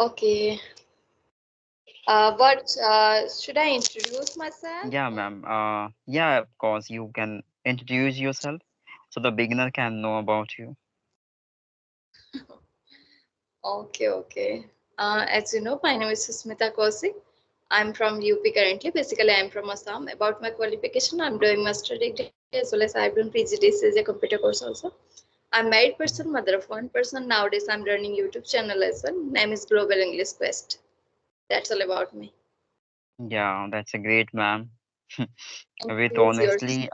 Okay. But should I introduce myself? Yeah, ma'am. Yeah, of course, you can introduce yourself so the beginner can know about you. Okay, okay. As you know, my name is Susmita Kaushik. I'm from UP currently. Basically, I'm from Assam. About my qualification, I'm doing master degree as well as I've done PGDC as a computer course also. I'm married person, Mhm. mother of one person. Nowadays, I'm running YouTube channel as well. Name is Global English Quest. That's all about me. Yeah, that's a great, ma'am. And With please yours. honestly,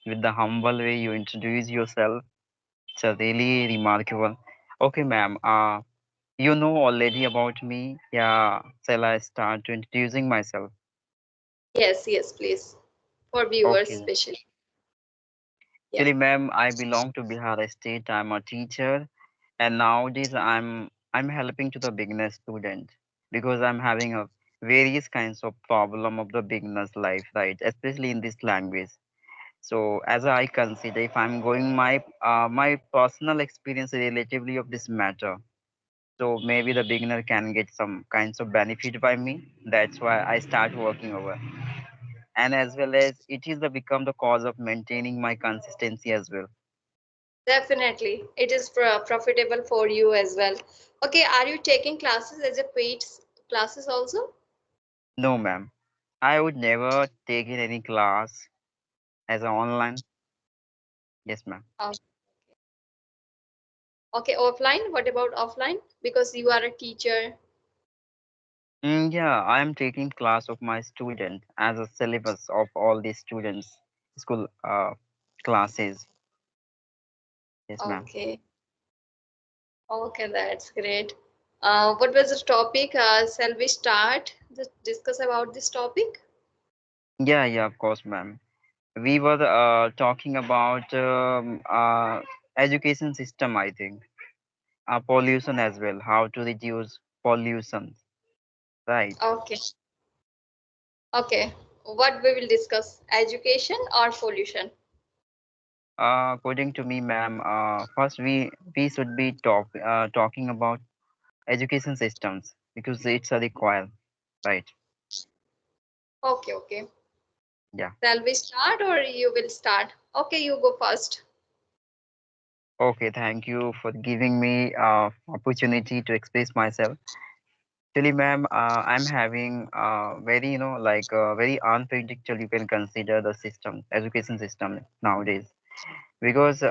with the humble way you introduce yourself, it's a really remarkable. Okay, ma'am. You know already about me. Yeah, shall I start to introducing myself? Yes, yes, please. For viewers, Okay. especially. Yeah. Actually, ma'am, I belong to Bihar State. I'm a teacher, and nowadays I'm helping to the beginner student because I'm having a various kinds of problem of the beginner's life, right? Especially in this language. So as I consider, if I'm going my personal experience relatively of this matter, so maybe the beginner can get some kinds of benefit by me. That's why I start working over, and as well as it is the become the cause of maintaining my consistency as well. Definitely. It is profitable for you as well. Okay, are you taking classes as a paid classes also? No, ma'am, I would never take in any class as an online. Yes, ma'am. Uh, okay, offline. What about offline? Because you are a teacher. Yeah, I am taking class of my student as a syllabus of all the students school classes. Yes, ma'am. Okay. Okay, that's great. What was the topic? Shall we start to discuss about this topic? Yeah, yeah, of course, ma'am. We were talking about education system, I think. Pollution as well, how to reduce pollution, right? Okay. Okay. What we will discuss? Education or pollution? According to me, ma'am, first we should be talking about education systems because it's a require, right? Okay, okay. Yeah. Shall we start or you will start? Okay, you go first. Okay, thank you for giving me opportunity to express myself. Actually, ma'am, I'm having very, like very unpredictable. You can consider the system, education system nowadays, because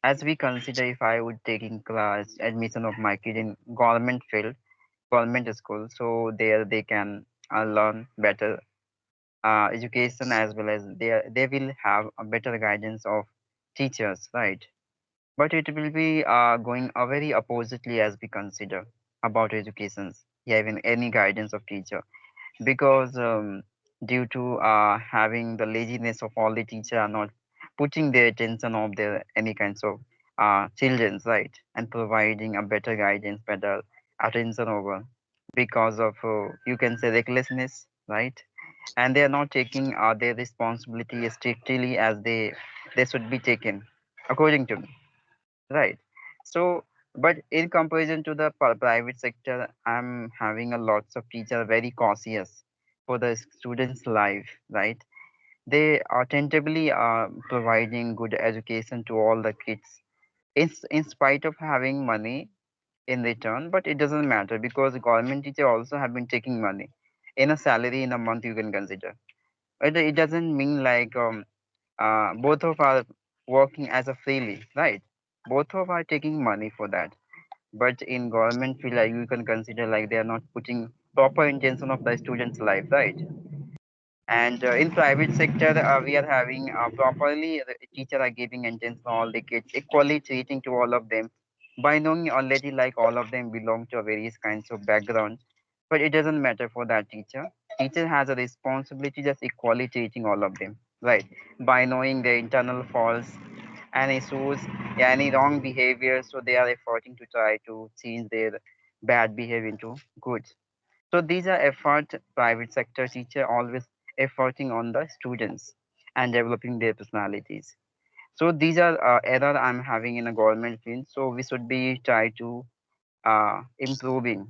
as we consider, if I would taking class admission of my kid in government field, government school, so there they can learn better education as well as they will have a better guidance of teachers, right? But it will be going very oppositely as we consider about educations, yeah, even any guidance of teacher, because due to having the laziness of all the teacher are not putting their attention of their any kinds of children's, right, and providing a better guidance, better attention over, because of you can say recklessness, right, and they are not taking their responsibility as strictly as they should be taken according to me. Right. So, but in comparison to the private sector, I'm having a lots of teachers very cautious for the students' life, right? They are tentatively providing good education to all the kids in spite of having money in return, but it doesn't matter because government teacher also have been taking money in a salary in a month you can consider. It doesn't mean like both of are working as a freely, right? Both of are taking money for that, but in government feel like you can consider like they are not putting proper intention of the student's life, right? And in private sector we are having properly the teacher are giving attention to all the kids, equally treating to all of them by knowing already like all of them belong to various kinds of background, but it doesn't matter for that teacher. Teacher has a responsibility just equally treating all of them, right, by knowing their internal faults and issues, any wrong behavior, so they are efforting to try to change their bad behavior into good. So these are effort private sector teacher always efforting on the students and developing their personalities. So these are error I'm having in a government field. So we should be try to improving,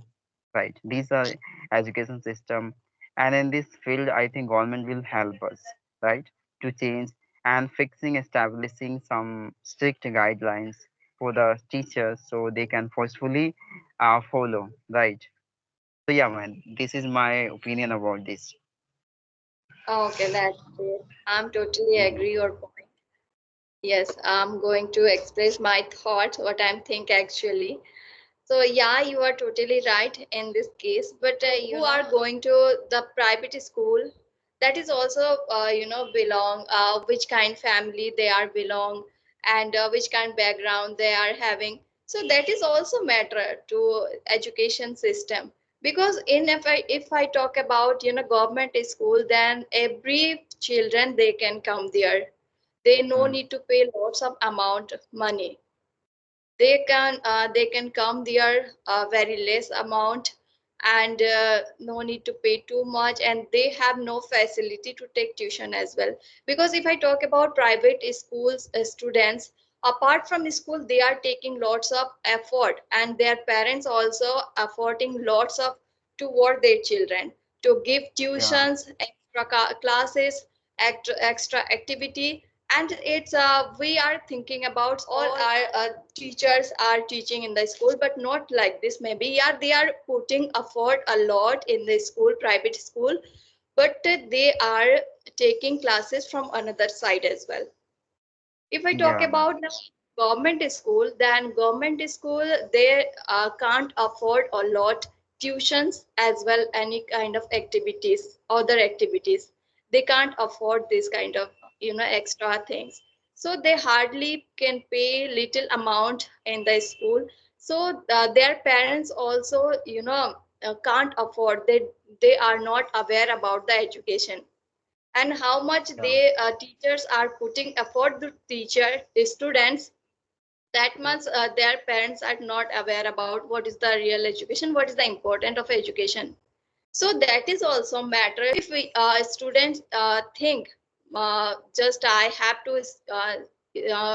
right? These are education system, and in this field, I think government will help us, right, to change and fixing, establishing some strict guidelines for the teachers so they can forcefully follow, right? So yeah, man, this is my opinion about this. Okay, that's great. I'm totally agree your point. Yes, I'm going to express my thought, what I'm think actually. So yeah, you are totally right in this case. But who are going to the private school? That is also belong which kind family they are belong, and which kind background they are having. So that is also matter to education system. Because in if I talk about government school, then every children they can come there. They no Mm, need to pay lots of amount of money. They can come there very less amount, and no need to pay too much, and they have no facility to take tuition as well. Because if I talk about private schools students, apart from school they are taking lots of effort, and their parents also affording lots of toward their children to give yeah, tuitions, extra classes, extra activity. And it's we are thinking about all our teachers are teaching in the school, but not like this. Maybe yeah, they are putting effort a lot in the school, private school, but they are taking classes from another side as well. If I talk yeah, man. about the government school, then government school they can't afford a lot tuitions as well any kind of activities, other activities. They can't afford this kind of extra things. So they hardly can pay little amount in the school. So their parents also can't afford. They are not aware about the education and how much Yeah, they teachers are putting effort to teacher students. That much their parents are not aware about what is the real education, what is the important of education. So that is also matter. If we students think just I have to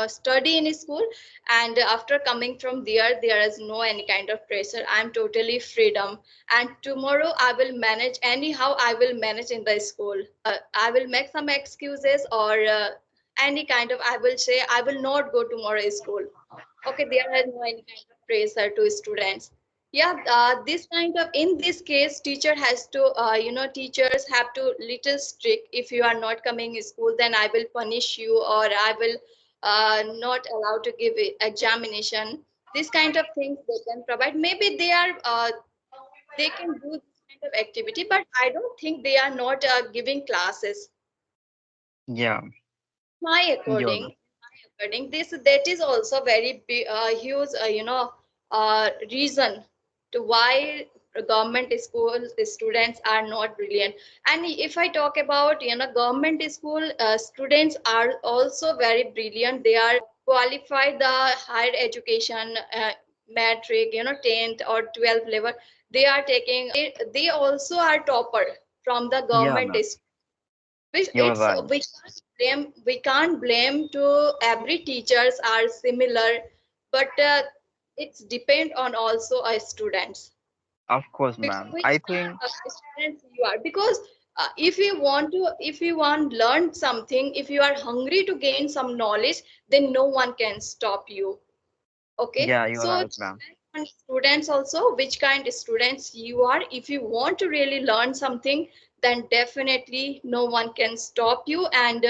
study in school, and after coming from there is no any kind of pressure, I'm totally freedom, and tomorrow I will manage anyhow, I will manage in the school. I will make some excuses, or any kind of, I will say I will not go tomorrow school. Okay, there has no any kind of pressure to students. Yeah, this kind of, in this case teacher has to teachers have to little strict. If you are not coming to school, then I will punish you, or I will not allow to give examination. This kind of things they can provide. Maybe they can do this kind of activity, but I don't think they are not giving classes. yeah, My you're according According this, that is also very big, huge reason to why government school students are not brilliant. And if I talk about government school students are also very brilliant. They are qualified the higher education, matric, 10th or 12th level. They are taking, they also are topper from the yeah, government man. school. Which You're it's right. we can't blame to every teachers are similar, but it's depend on also our students. Of course, Because ma'am. which I kind think, of students you are. Because if you want learn something, if you are hungry to gain some knowledge, then no one can stop you. Okay, yeah, you're so right, ma'am. depends on students also, which kind of students you are. If you want to really learn something, then definitely no one can stop you, and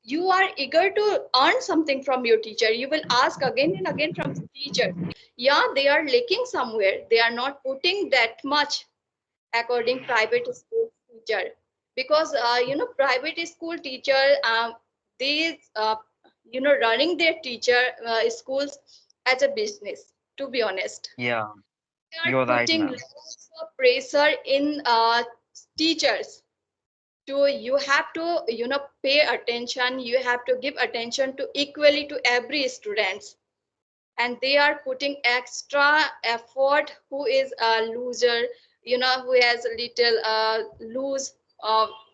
you are eager to earn something from your teacher. You will ask again and again from teacher. Yeah, they are lacking somewhere. They are not putting that much according private school teacher. Because private school teacher, these running their teacher schools as a business, to be honest. Yeah, They are you're right, putting ma'am. lots of pressure in teachers. To you have to pay attention, you have to give attention to equally to every students, and they are putting extra effort. Who is a loser, who has a little lose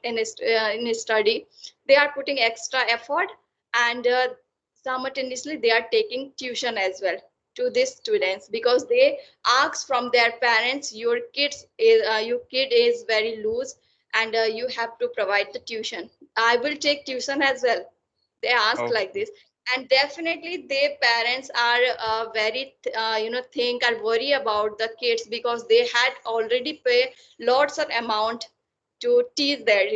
in his study, they are putting extra effort, and simultaneously they are taking tuition as well to these students because they ask from their parents, your kid is very loose, and you have to provide the tuition. I will take tuition as well. They ask like Okay. this. And definitely their parents are very think or worry about the kids because they had already pay lots of amount to teach their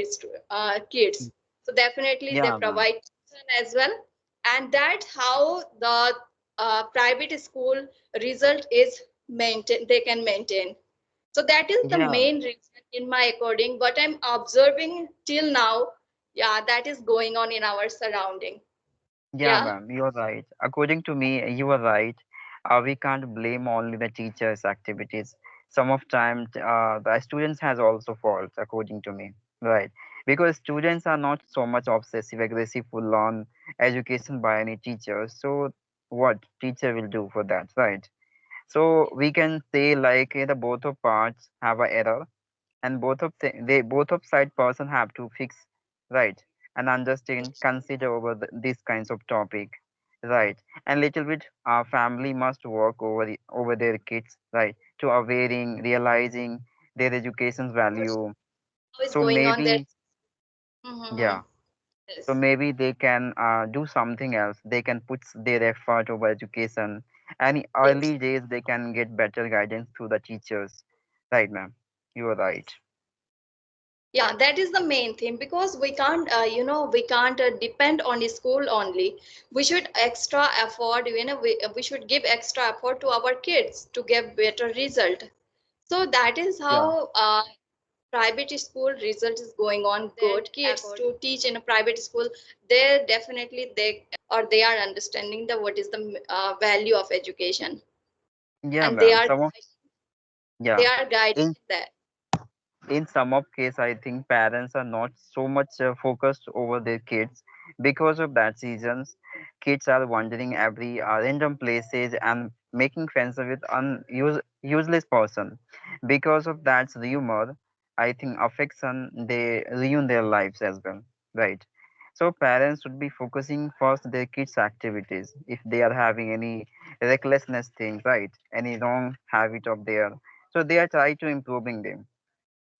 kids. So definitely they Yeah, ma'am. provide tuition as well. And that's how the private school result is maintained, they can maintain. So that is the Yeah. main reason in my according what I'm observing till now. Yeah, that is going on in our surrounding. Yeah, Yeah. ma'am, you're right. According to me, you are right. We can't blame only the teachers' activities. Some of time, the students has also faults, according to me, right? Because students are not so much obsessive, aggressive, full on education by any teacher. So, what teacher will do for that, right? So we can say like the both of parts have a error, and they both of side person have to fix, right, and understand, consider over these kinds of topic, right, and little bit our family must work over their kids, right, to awareing, realizing their education's value. How is So going on there? maybe, Mm-hmm. yeah, so Yes. maybe they can do something else, they can put their effort over education, and Yes. early days they can get better guidance through the teachers, right, ma'am, you are right. Yeah, that is the main thing because we can't, we can't depend on the school only. We should extra effort, we should give extra effort to our kids to get better result. So that is Yeah, how private school result is going on good. Kids to teach in a private school, they definitely they are understanding the what is the value of education, yeah, and they ma'am, are some of, yeah, they are guiding in that. some of case I think parents are not so much focused over their kids. Because of that reasons, kids are wandering every random places and making friends with useless person. Because of that rumor, I think affection, they ruin their lives as well, right? So parents should be focusing first their kids activities. If they are having any recklessness things, right, any wrong habit of their, so they are trying to improving them,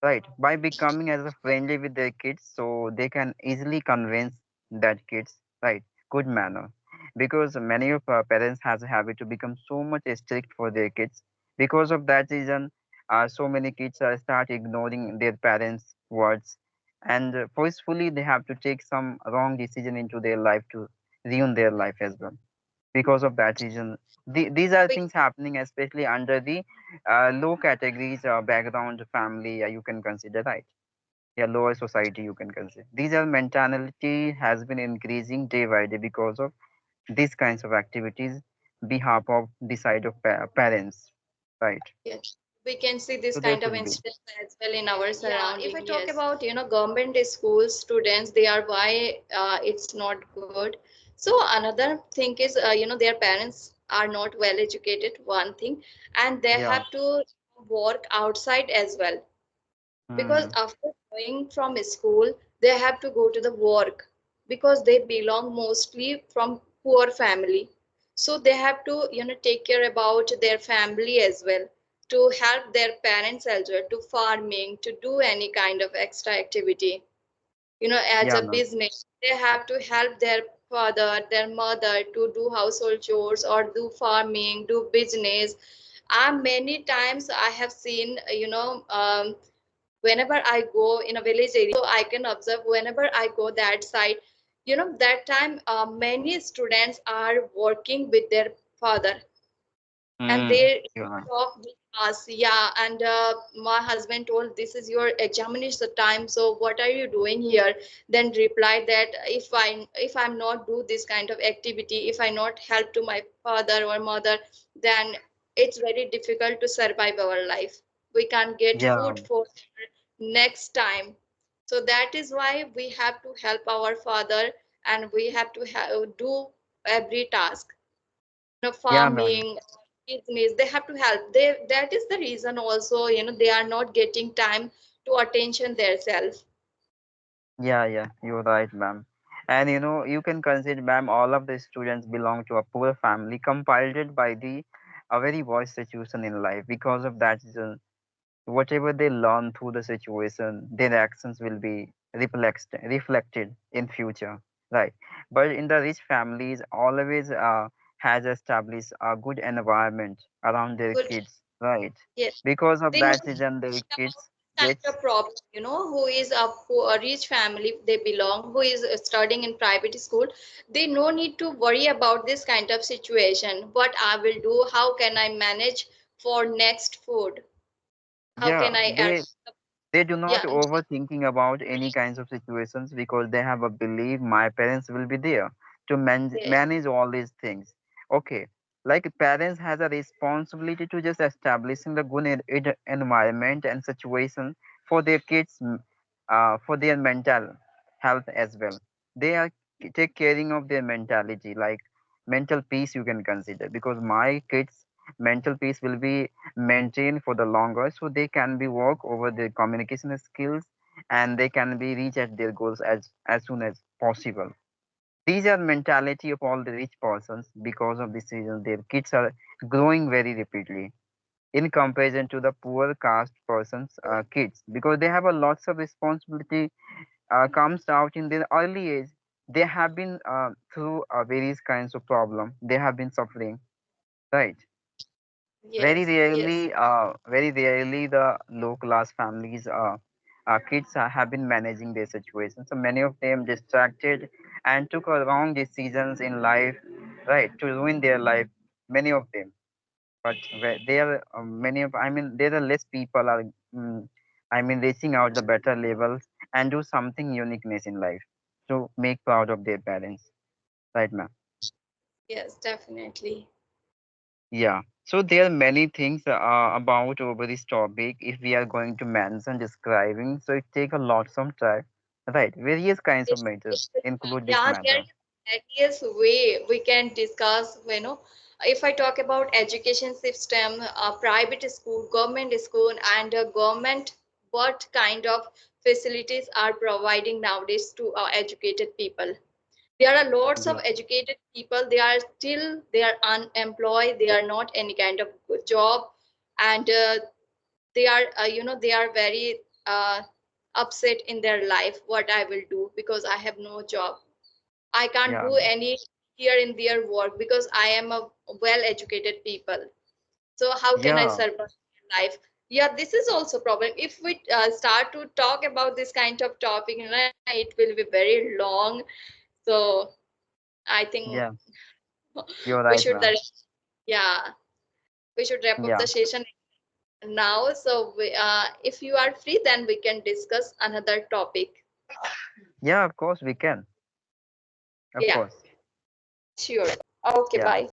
right, by becoming as a friendly with their kids, so they can easily convince that kids, right, good manner. Because many of our parents has a habit to become so much strict for their kids. Because of that reason, so many kids start ignoring their parents words, and forcefully they have to take some wrong decision into their life to ruin their life as well. Because of that reason, these are We things happening especially under the low categories background family, you can consider, right, yeah, lower society you can consider. These are mentality has been increasing day by day because of these kinds of activities behalf of the side of parents, right. Yes, we can see this So there kind of should be, incidents as well in our yeah, if I surrounding. talk Yes. about, government school students, they are why it's not good. So another thing is, their parents are not well educated, one thing, and they yeah. have to work outside as well because Hmm. after going from school they have to go to the work because they belong mostly from poor family. So they have to take care about their family as well, to help their parents as well, to farming, to do any kind of extra activity, as Yeah, a ma'am. business. They have to help their father, their mother to do household chores or do farming, do business. And many times I have seen, whenever I go in a village area, so I can observe whenever I go that side, that time many students are working with their father, and Hmm. they You're right. talk with us. Yeah, and my husband told this is your examination time, so what are you doing here? Then replied that if I'm not do this kind of activity, if I not help to my father or mother, then it's very difficult to survive our life. We can't get Yeah, food for next time. So that is why we have to help our father, and we have to do every task, yeah, ma'am. farming, business. They have to help. They That is the reason also, they are not getting time to attention themselves. Yeah, yeah, you're right, ma'am. And you can consider, ma'am, all of the students belong to a poor family compiled by the a very worst situation in life. Because of that reason, whatever they learn through the situation, their actions will be reflected in future, right? But in the rich families, always has established a good environment around their Good. kids, right? Yes. Because of They know that reason, their about kids this kind gets of problem, who is a rich family they belong, who is studying in private school. They no need to worry about this kind of situation. What I will do? How can I manage for next food? How yeah can I earn? they do not Yeah. overthinking about any kinds of situations because they have a belief my parents will be there to Yes. manage all these things. Okay, like parents has a responsibility to just establishing the good environment and situation for their kids, for their mental health as well. They are take caring of their mentality, like mental peace you can consider, because my kids mental peace will be maintained for the longer, so they can be work over their communication skills and they can be reach at their goals as soon as possible. These are mentality of all the rich persons. Because of this reason their kids are growing very rapidly in comparison to the poor caste persons kids, because they have a lots of responsibility comes out in their early age. They have been through various kinds of problem they have been suffering, right? Very Yes. Yes. rarely, very rarely the low class families kids have been managing their situation. So many of them distracted and took a wrong decisions in life, right, to ruin their life. Many of them, but there are many of, I mean, there are less people are, I mean, reaching out the better levels and do something uniqueness in life to make proud of their parents, right, ma'am? Yes. Definitely. Yeah. So there are many things about over this topic. If we are going to mention describing, so it take a lot of time, right? Various kinds of matters include this Yeah, there matter. is various way we can discuss. If I talk about education system, private school, government school, and government, what kind of facilities are providing nowadays to educated people? There are lots of Yeah. educated people. They are unemployed. They are not any kind of good job, and they are very upset in their life. What I will do because I have no job. I can't Yeah. do any here in their work because I am a well educated people. So how can I Yeah. survive life? Yeah, this is also problem. If we start to talk about this kind of topic, it will be very long. So I think Yeah. You're we right, should ma'am. yeah, we should wrap up Yeah. the session now. So if you are free, then we can discuss another topic. Yeah. Of course we can. Of Yeah, course. sure. Okay, Yeah. bye.